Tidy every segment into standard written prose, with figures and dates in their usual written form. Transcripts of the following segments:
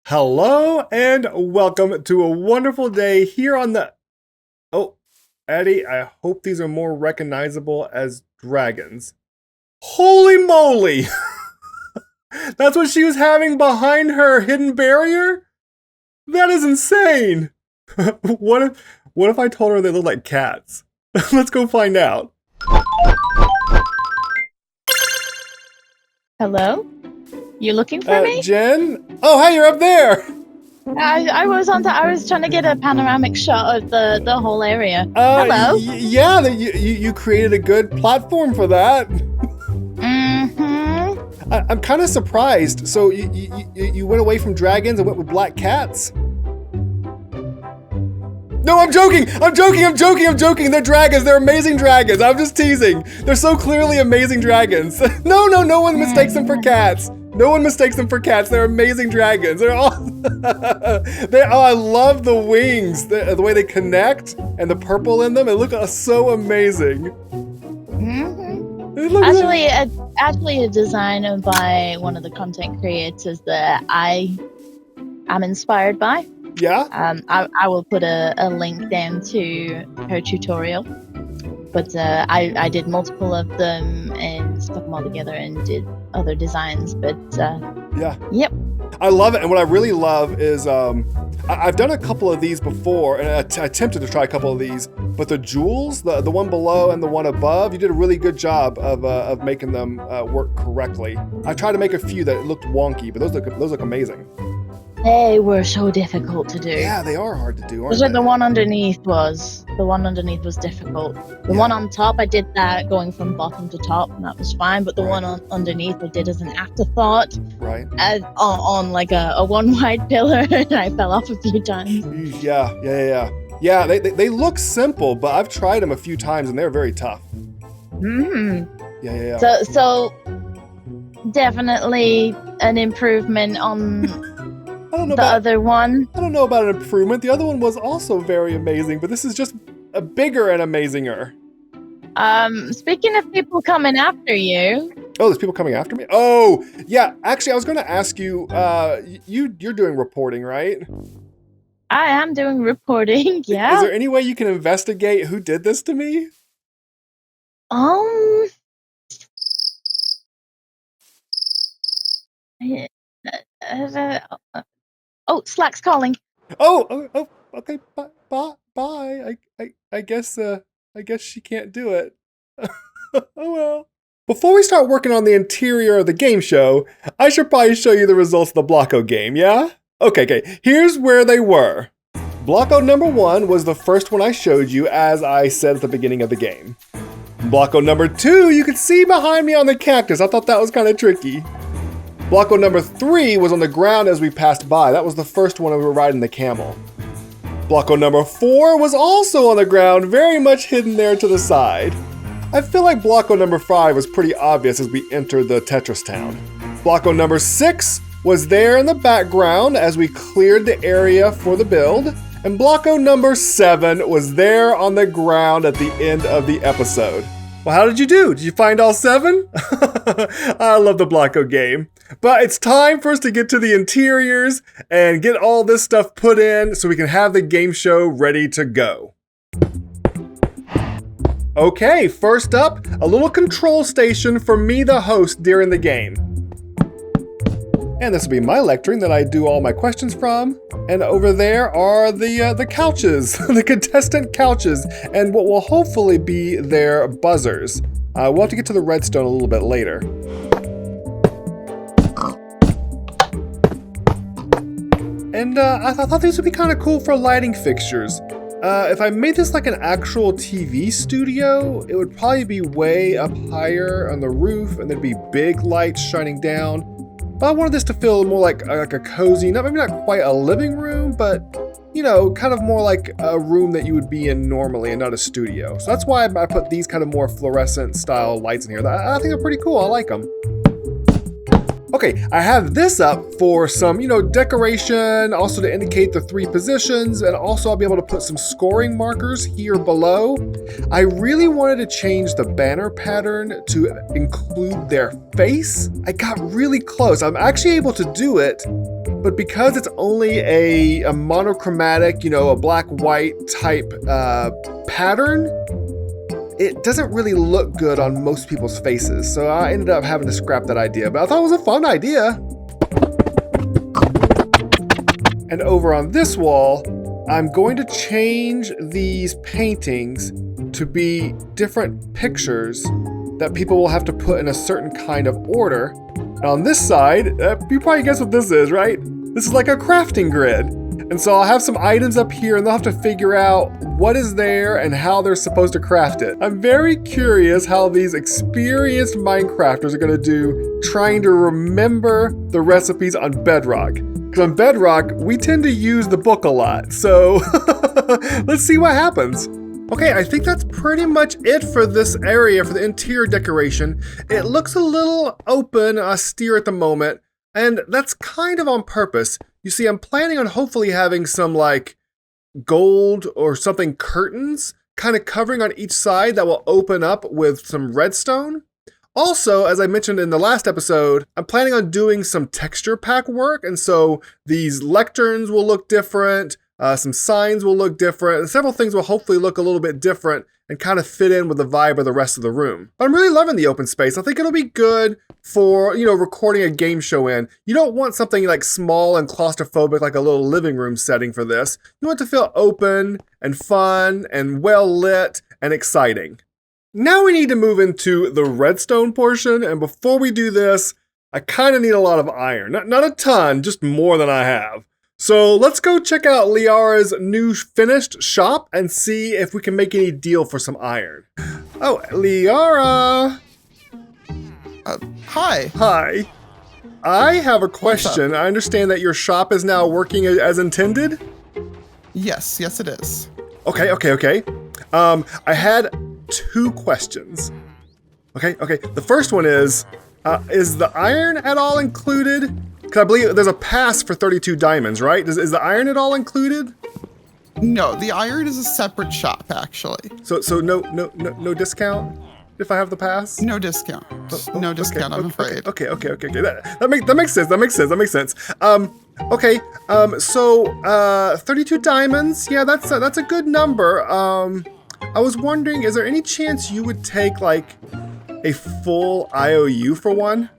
Hello and welcome to a wonderful day here on the... Oh, Eddie, I hope these are more recognizable as dragons. Holy moly! That's what she was having behind her hidden barrier? That is insane! What if I told her they look like cats? Let's go find out. Hello? You looking for me? Jen? Oh, hey, you're up there! I was trying to get a panoramic shot of the whole area. Hello? Yeah, you created a good platform for that. Mm-hmm. I'm kind of surprised. So you went away from dragons and went with black cats? No, I'm joking! They're dragons. They're amazing dragons. I'm just teasing. They're so clearly amazing dragons. No one mistakes them for cats. No one mistakes them for cats. They're amazing dragons. They're all... I love the wings, the way they connect, and the purple in them. It looks so amazing. Mm-hmm. Actually, a design by one of the content creators that I am inspired by. Yeah? I will put a link down to her tutorial. But I did multiple of them and stuck them all together and did other designs. But yeah. Yep. I love it. And what I really love is I've done a couple of these before, and I attempted to try a couple of these. But the jewels, the one below and the one above, you did a really good job of making them work correctly. I tried to make a few that looked wonky, but those look amazing. They were so difficult to do. Yeah, they are hard to do, aren't Just they? like the one underneath was. The one underneath was difficult. The one on top, I did that going from bottom to top, and that was fine. But the one underneath, I did as an afterthought. Right. On like a one wide pillar, and I fell off a few times. Yeah. Yeah, they look simple, but I've tried them a few times, and they're very tough. Mm-hmm. Yeah. So definitely an improvement on... other one. I don't know about an improvement. The other one was also very amazing, but this is just a bigger and amazinger. Speaking of people coming after you. Oh, there's people coming after me? Oh, yeah. Actually, I was going to ask you, you're doing reporting, right? I am doing reporting, yeah. Is there any way you can investigate who did this to me? Oh, Slack's calling. Oh, okay. Bye. I guess she can't do it. Oh well. Before we start working on the interior of the game show, I should probably show you the results of the Blocko game, yeah? Okay. Here's where they were. Blocko number 1 was the first one I showed you, as I said at the beginning of the game. Blocko number 2, you could see behind me on the cactus. I thought that was kind of tricky. Blocko number 3 was on the ground as we passed by. That was the first one we were riding the camel. Blocko number 4 was also on the ground, very much hidden there to the side. I feel like Blocko number 5 was pretty obvious as we entered the Tetris town. Blocko number 6 was there in the background as we cleared the area for the build. And Blocko number 7 was there on the ground at the end of the episode. Well, how did you do? Did you find all 7? I love the Blocko game. But it's time for us to get to the interiors and get all this stuff put in so we can have the game show ready to go. Okay, first up, a little control station for me, the host, during the game. And this will be my lectern that I do all my questions from. And over there are the couches, the contestant couches, and what will hopefully be their buzzers. We'll have to get to the redstone a little bit later. And I thought these would be kind of cool for lighting fixtures. If I made this like an actual TV studio, it would probably be way up higher on the roof, and there'd be big lights shining down. But I wanted this to feel more like a cozy, maybe not quite a living room, but, you know, kind of more like a room that you would be in normally and not a studio. So that's why I put these kind of more fluorescent style lights in here. I think they're pretty cool. I like them. Okay, I have this up for some, decoration, also to indicate the 3 positions, and also I'll be able to put some scoring markers here below. I really wanted to change the banner pattern to include their face. I got really close. I'm actually able to do it, but because it's only a monochromatic, a black-white type pattern, it doesn't really look good on most people's faces, so I ended up having to scrap that idea, but I thought it was a fun idea. And over on this wall, I'm going to change these paintings to be different pictures that people will have to put in a certain kind of order. And on this side, you probably guess what this is, right? This is like a crafting grid. And so I'll have some items up here and they'll have to figure out what is there and how they're supposed to craft it. I'm very curious how these experienced Minecrafters are gonna do trying to remember the recipes on Bedrock. Because on Bedrock, we tend to use the book a lot. So let's see what happens. Okay, I think that's pretty much it for this area for the interior decoration. It looks a little open, austere at the moment, and that's kind of on purpose. You see, I'm planning on hopefully having some like gold or something curtains kind of covering on each side that will open up with some redstone. Also, as I mentioned in the last episode, I'm planning on doing some texture pack work, and so these lecterns will look different, some signs will look different, and several things will hopefully look a little bit different and kind of fit in with the vibe of the rest of the room. But I'm really loving the open space. I think it'll be good for, recording a game show in. You don't want something like small and claustrophobic like a little living room setting for this. You want it to feel open and fun and well lit and exciting. Now we need to move into the redstone portion, and before we do this, I kind of need a lot of iron. Not a ton, just more than I have. So let's go check out Liara's new finished shop and see if we can make any deal for some iron. Oh, Liara! Hi. Hi. I have a question. I understand that your shop is now working as intended? Yes, it is. Okay. I had 2 questions. Okay. The first one is the iron at all included? Because I believe there's a pass for 32 diamonds, right? Is the iron at all included? No, the iron is a separate shop, actually. So no discount if I have the pass? No discount. No discount, I'm afraid. Okay. That makes sense. So 32 diamonds. Yeah, that's a good number. I was wondering, is there any chance you would take like a full IOU for one?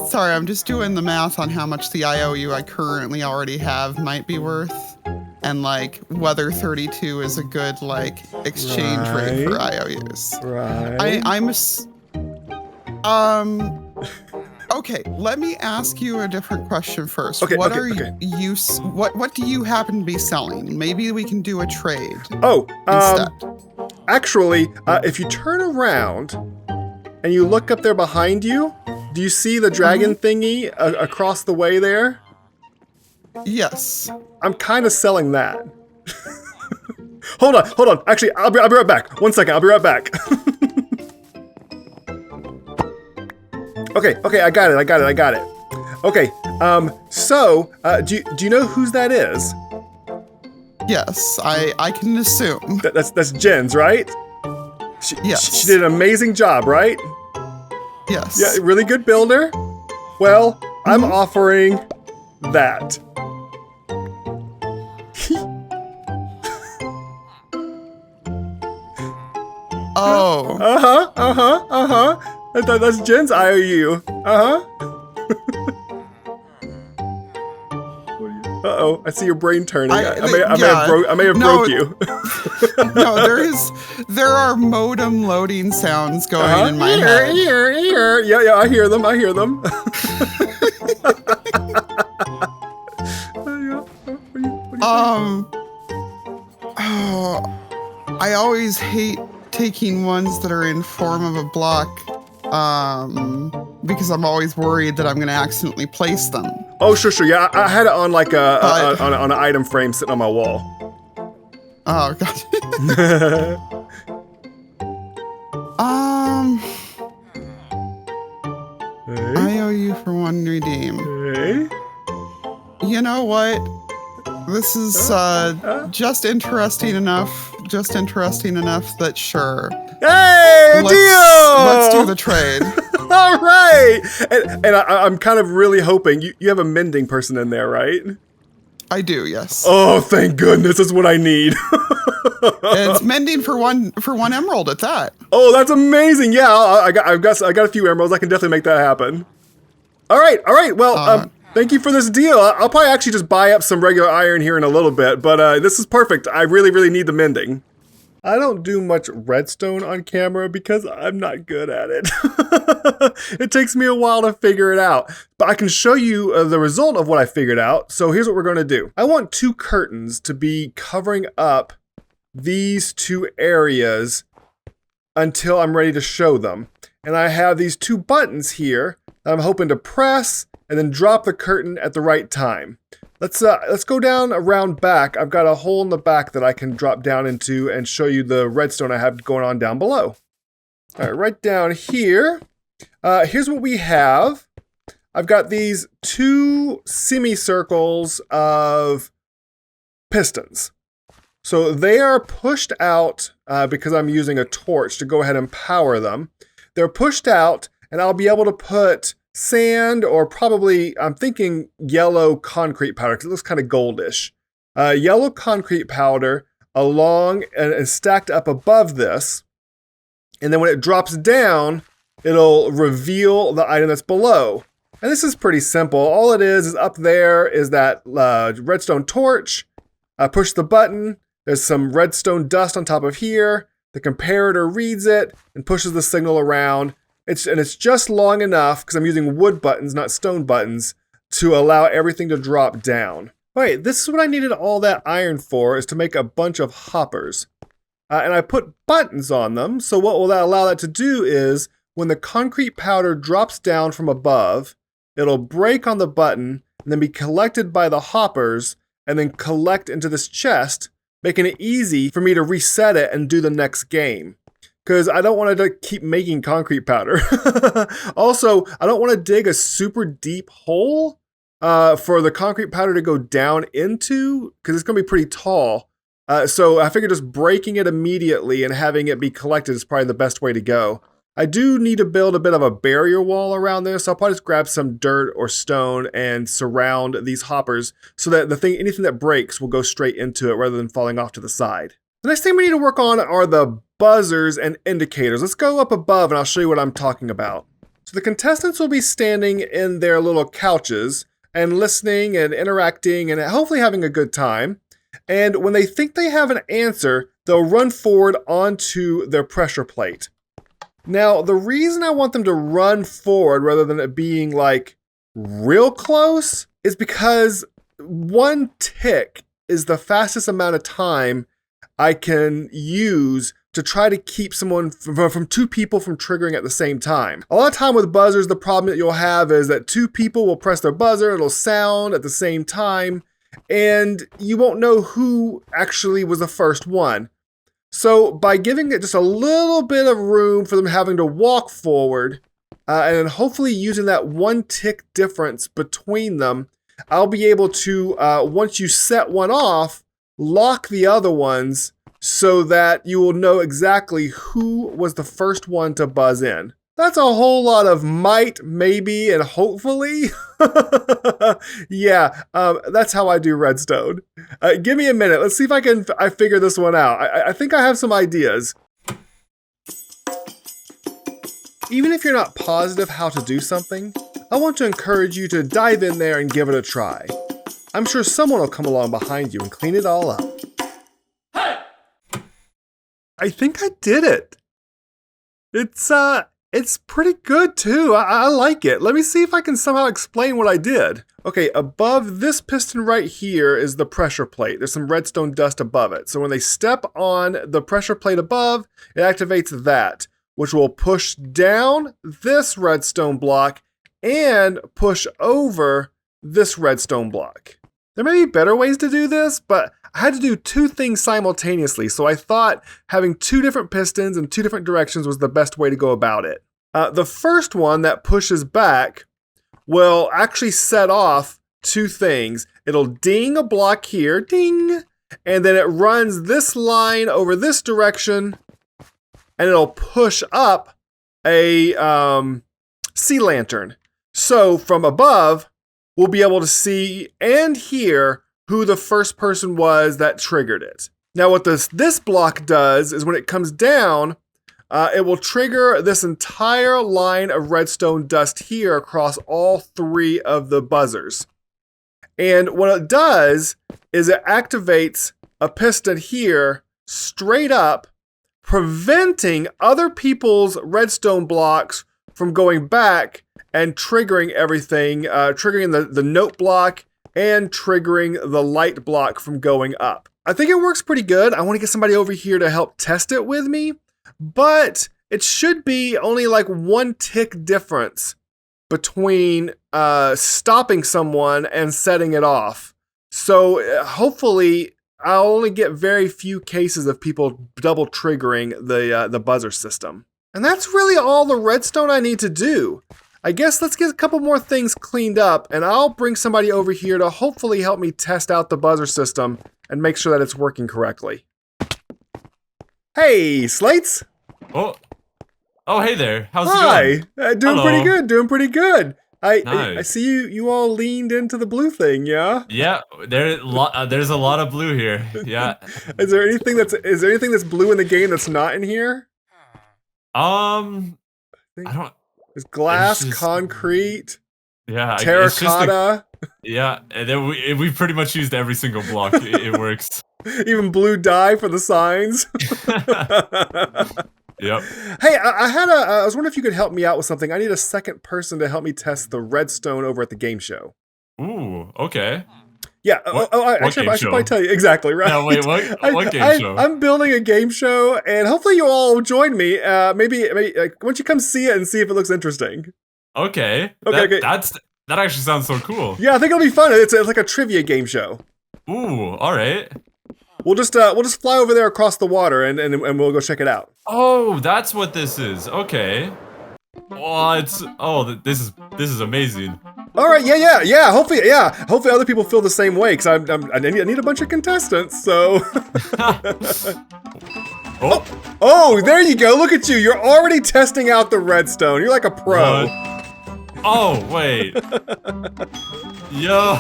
Sorry, I'm just doing the math on how much the IOU I currently already have might be worth, and like whether 32 is a good like exchange rate for IOUs. Right. Okay, let me ask you a different question first. Okay. What do you happen to be selling? Maybe we can do a trade. Instead. Actually, if you turn around and you look up there behind you, do you see the dragon thingy across the way there? Yes. I'm kind of selling that. Hold on. Actually, I'll be right back. 1 second, I'll be right back. Okay, I got it. Okay, do you know whose that is? Yes, I can assume. That's Jen's, right? Yes. She did an amazing job, right? Yes. Yeah, really good builder. Well, I'm offering that. Oh. That's Jen's IOU. Uh-oh, I see your brain turning. I may have broke you. No, there are modem loading sounds going in my head. Yeah, I hear them. I always hate taking ones that are in form of a block, because I'm always worried that I'm going to accidentally place them. Oh, sure. Yeah, I had it on like on an item frame sitting on my wall. Oh, God. I owe you for one redeem. Hey. You know what? This is just interesting enough. Just interesting enough that sure. Hey, deal! Let's do the trade. All right. And I'm kind of really hoping you have a mending person in there, right? I do, yes. Oh, thank goodness. That's what I need. It's mending for one emerald at that. Oh, that's amazing. Yeah, I got a few emeralds. I can definitely make that happen. All right. Well, thank you for this deal. I'll probably actually just buy up some regular iron here in a little bit, but this is perfect. I really, really need the mending. I don't do much redstone on camera because I'm not good at it. It takes me a while to figure it out, but I can show you the result of what I figured out. So here's what we're going to do. I want 2 curtains to be covering up these 2 areas until I'm ready to show them. And I have these 2 buttons here that I'm hoping to press and then drop the curtain at the right time. Let's go down around back. I've got a hole in the back that I can drop down into and show you the redstone I have going on down below. All right, right down here. Here's what we have. I've got these 2 semicircles of pistons. So they are pushed out because I'm using a torch to go ahead and power them. They're pushed out, and I'll be able to put sand, or probably, I'm thinking yellow concrete powder, because it looks kind of goldish. Yellow concrete powder along and stacked up above this. And then when it drops down, it'll reveal the item that's below. And this is pretty simple. All it is up there is that redstone torch. I push the button. There's some redstone dust on top of here. The comparator reads it and pushes the signal around. It's just long enough, because I'm using wood buttons, not stone buttons, to allow everything to drop down. All right, this is what I needed all that iron for, is to make a bunch of hoppers. And I put buttons on them, so what will that allow that to do is, when the concrete powder drops down from above, it'll break on the button, and then be collected by the hoppers, and then collect into this chest, making it easy for me to reset it and do the next game. Because I don't want to keep making concrete powder. Also, I don't want to dig a super deep hole for the concrete powder to go down into, because it's going to be pretty tall. So I figured just breaking it immediately and having it be collected is probably the best way to go. I do need to build a bit of a barrier wall around there, so I'll probably just grab some dirt or stone and surround these hoppers so that anything that breaks will go straight into it rather than falling off to the side. The next thing we need to work on are the buzzers and indicators. Let's go up above and I'll show you what I'm talking about. So the contestants will be standing in their little couches and listening and interacting and hopefully having a good time. And when they think they have an answer, they'll run forward onto their pressure plate. Now, the reason I want them to run forward rather than it being like real close is because 1 tick is the fastest amount of time I can use to try to keep someone from 2 people from triggering at the same time. A lot of time with buzzers, the problem that you'll have is that 2 people will press their buzzer, it'll sound at the same time, and you won't know who actually was the first one. So by giving it just a little bit of room for them having to walk forward, and then hopefully using that 1 tick difference between them, I'll be able to, once you set one off, lock the other ones so that you will know exactly who was the first one to buzz in. That's a whole lot of might, maybe, and hopefully. Yeah, that's how I do redstone. Give me a minute. Let's see if I figure this one out. I think I have some ideas. Even if you're not positive how to do something, I want to encourage you to dive in there and give it a try. I'm sure someone will come along behind you and clean it all up. Hey! I think I did it. It's pretty good too. I like it. Let me see if I can somehow explain what I did. Okay, above this piston right here is the pressure plate. There's some redstone dust above it. So when they step on the pressure plate above, it activates that, which will push down this redstone block and push over this redstone block. There may be better ways to do this, but I had to do 2 things simultaneously, so I thought having 2 different pistons in 2 different directions was the best way to go about it. The first one that pushes back will actually set off 2 things. It'll ding a block here, ding, and then it runs this line over this direction, and it'll push up a sea lantern. So from above, we'll be able to see and hear who the first person was that triggered it. Now what this block does is when it comes down, it will trigger this entire line of redstone dust here across all 3 of the buzzers. And what it does is it activates a piston here straight up, preventing other people's redstone blocks from going back and triggering everything, triggering the note block and triggering the light block from going up. I think it works pretty good. I want to get somebody over here to help test it with me, but it should be only like 1 tick difference between stopping someone and setting it off. So hopefully I'll only get very few cases of people double triggering the buzzer system. And that's really all the redstone I need to do. I guess let's get a couple more things cleaned up, and I'll bring somebody over here to hopefully help me test out the buzzer system and make sure that it's working correctly. Hey, Slates! Oh, hey there. How's Hi. it going? Doing pretty good, doing pretty good. I Nice. see you all leaned into the blue thing, yeah? Yeah, there's a lot of blue here. Yeah. Is there anything that's blue in the game that's not in here? I don't. There's glass, It's just- concrete, Yeah. It's just terracotta, yeah, and then we pretty much used every single block. It works. even blue dye for the signs. Yep. Hey, I was wondering if you could help me out with something. I need a second person to help me test the redstone over at the game show. Ooh. Okay. Yeah. What Actually, game I should show? probably tell you exactly right. Yeah. Wait. What game show? I'm building a game show, and hopefully you all will join me. Maybe why don't you come see it and see if it looks interesting? Okay. Okay. That actually sounds so cool. Yeah, I think it'll be fun. It's like a trivia game show. Ooh. All right. We'll just fly over there across the water, and we'll go check it out. Oh, that's what this is. Okay. This is amazing. All right, yeah. Hopefully other people feel the same way, because I need a bunch of contestants. So. Oh, there you go. Look at you. You're already testing out the redstone. You're like a pro. Oh, wait. Yo.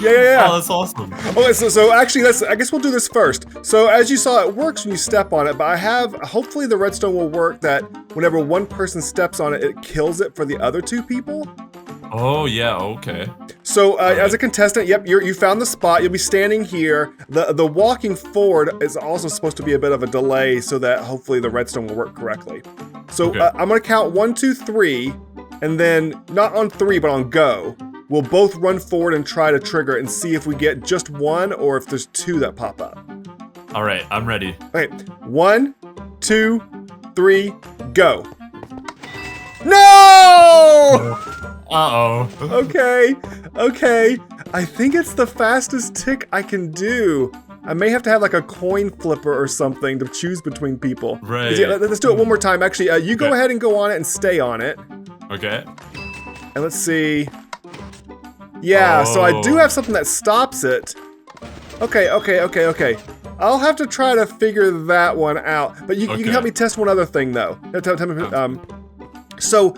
Yeah. Oh, that's awesome. Okay, so actually, I guess we'll do this first. So as you saw, it works when you step on it, but hopefully the redstone will work that whenever one person steps on it, it kills it for the other 2 people. Oh, yeah, okay. So as a contestant, yep, you found the spot. You'll be standing here. The walking forward is also supposed to be a bit of a delay so that hopefully the redstone will work correctly. So Okay. I'm gonna count 1, 2, 3, and then not on 3, but on go. We'll both run forward and try to trigger it and see if we get just 1 or if there's 2 that pop up. All right, I'm ready. Okay, 1, 2, 3, go. No! Uh-oh. Okay. I think it's the fastest tick I can do. I may have to have like a coin flipper or something to choose between people. Right. Yeah, let's do it one more time. Actually, you go Okay. ahead and go on it and stay on it. Okay. And let's see. Yeah, so I do Oh. have something that stops it. Okay. I'll have to try to figure that one out. But you can help me test one other thing, though. Tell me, so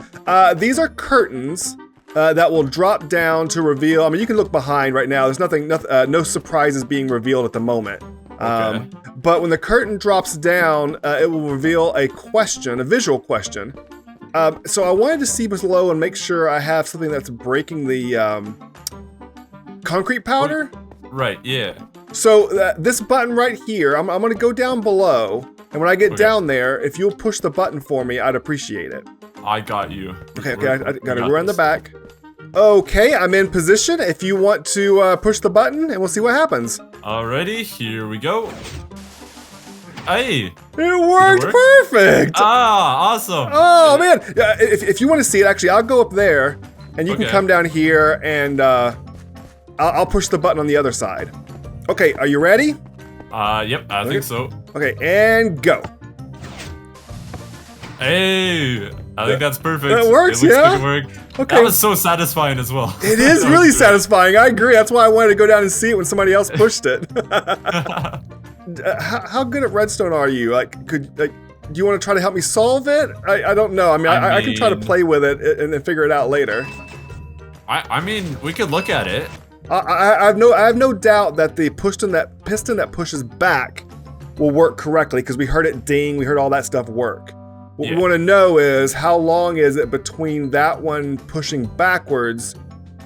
these are curtains that will drop down to reveal. I mean, you can look behind right now. There's no surprises being revealed at the moment. Okay. But when the curtain drops down, it will reveal a visual question. So I wanted to see below and make sure I have something that's breaking the concrete powder. Right, yeah. So this button right here, I'm going to go down below, and when I get down there, if you'll push the button for me, I'd appreciate it. I got you. Okay, I got to run the back. Okay, I'm in position. If you want to push the button, and we'll see what happens. Alrighty, here we go. Hey! It worked work? perfect! Ah, awesome! Oh, man! If you want to see it, actually, I'll go up there, and you can Okay. come down here, and I'll push the button on the other side. Okay, are you ready? Yep, I think so. Okay, and go. Hey, I think that's perfect. That works, it looks yeah? Like it worked. Okay. That was so satisfying as well. It is That really was great. satisfying. I agree. That's why I wanted to go down and see it when somebody else pushed it. How good at redstone are you? Like, do you want to try to help me solve it? I don't know. I mean, I can try to play with it and then figure it out later. I mean, we could look at it. I have no doubt that the piston that pushes back will work correctly because we heard it ding. We heard all that stuff work. What we want to know is how long is it between that one pushing backwards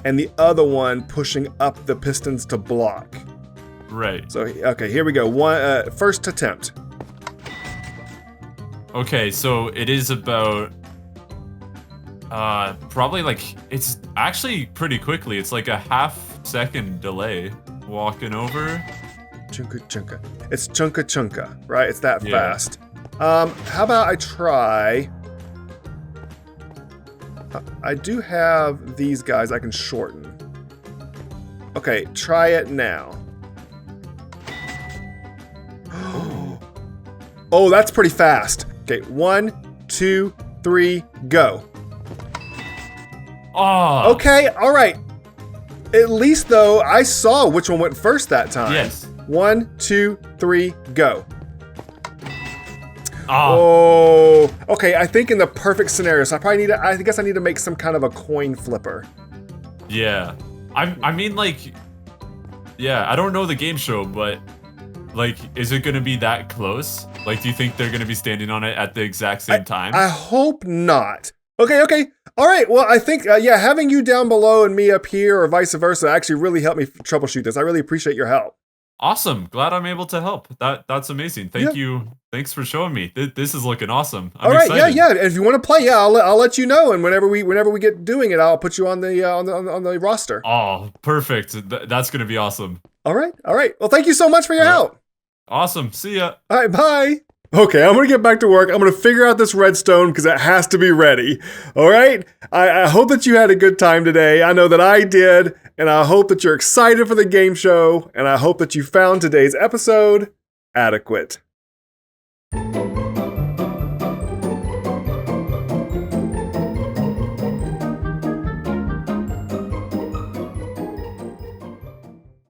and the other one pushing up the pistons to block. Right. So, okay, here we go. First attempt. Okay, so it is about probably like it's actually pretty quickly. It's like a half-second delay walking over. Chunka chunka. It's chunka chunka, right? It's that fast. How about I try? I do have these guys I can shorten. Okay, try it now. Oh, that's pretty fast. Okay, 1, 2, 3, go. Oh. Okay, all right. At least though, I saw which one went first that time. Yes. 1, 2, 3, go. Oh. Oh, okay. I think in the perfect scenario, so I guess I need to make some kind of a coin flipper. Yeah. I mean, like, yeah, I don't know the game show, but like, is it gonna be that close? Like, do you think they're gonna be standing on it at the exact same time? I hope not. Okay. All right. Well, I think, having you down below and me up here or vice versa actually really helped me troubleshoot this. I really appreciate your help. Awesome. Glad I'm able to help. That's amazing. Thank you. Thanks for showing me. This is looking awesome. I'm excited. Yeah. If you want to play, I'll let you know. And whenever we get doing it, I'll put you on the roster. Oh, perfect. That's gonna be awesome. All right. Well, thank you so much for your help. Awesome. See ya. All right. Bye. Okay, I'm gonna get back to work. I'm gonna figure out this redstone because it has to be ready. All right? I hope that you had a good time today. I know that I did, and I hope that you're excited for the game show, and I hope that you found today's episode adequate.